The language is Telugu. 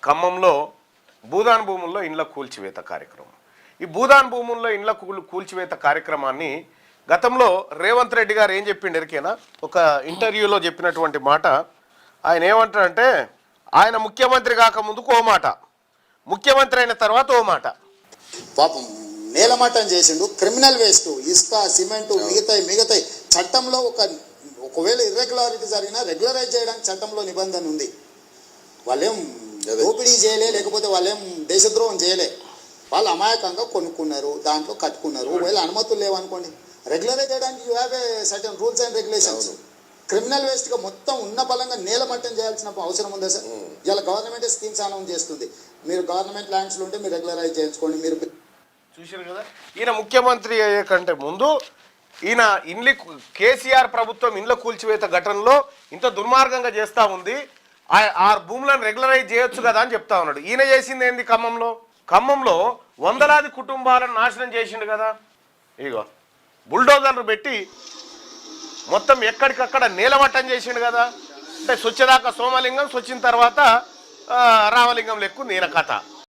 ఖమ్మంలో భూదాన్ భూముల్లో ఇండ్ల కూల్చివేత కార్యక్రమం. ఈ భూదాన్ భూముల్లో ఇండ్ల కూల్చివేత కార్యక్రమాన్ని గతంలో రేవంత్ రెడ్డి గారు ఏం చెప్పిండు ఎరికేనా? ఒక ఇంటర్వ్యూలో చెప్పినటువంటి మాట. ఆయన ఏమంటారంటే, ఆయన ముఖ్యమంత్రి కాకముందుకు ఓ మాట, ముఖ్యమంత్రి అయిన తర్వాత ఓ మాట. పాపం నేలమట్టం చేసిండు. క్రిమినల్ వేస్ట్, ఇసుక, సిమెంటు, మిగతాయి చట్టంలో ఒకవేళ ఇర్రెగ్యులారిటీ జరిగినా రెగ్యులరైజ్ చేయడానికి చట్టంలో నిబంధన ఉంది. వాళ్ళేం దోపిడీ చేయలే, లేకపోతే వాళ్ళేం దేశద్రోహం చేయలే. వాళ్ళు అమాయకంగా కొనుక్కున్నారు, దాంట్లో కట్టుకున్నారు. ఒకవేళ అనుమతులు లేవనుకోండి, రెగ్యులరైజ్ చేయడానికి you have a certain rules and regulations. Criminal వేస్ట్గా మొత్తం ఉన్న బలంగా నేలమట్టం చేయాల్సిన అవసరం ఉందా సార్? ఇలా గవర్నమెంట్ స్కీమ్స్ అనౌన్స్ చేస్తుంది, మీరు గవర్నమెంట్ ల్యాండ్స్లో ఉంటే మీరు రెగ్యులరైజ్ చేయించుకోండి. మీరు చూశారు కదా, ఈయన ముఖ్యమంత్రి అయ్యే కంటే ముందు ఈయన కేసీఆర్ ప్రభుత్వం ఇండ్ల కూల్చివేత ఘటనలో ఇంత దుర్మార్గంగా చేస్తూ ఉంది, ఆ భూములను రెగ్యులరైజ్ చేయొచ్చు కదా అని చెప్తా ఉన్నాడు. ఈయన చేసింది ఏంది? ఖమ్మంలో వందలాది కుటుంబాలను నాశనం చేసిండు కదా. ఇగో బుల్డోజర్లు పెట్టి మొత్తం ఎక్కడికక్కడ నేలమట్టం చేసిండు కదా. అంటే స్వచ్ఛదాకా సోమలింగం, స్వచ్చిన తర్వాత రామలింగం లెక్కు ఈయన కథ.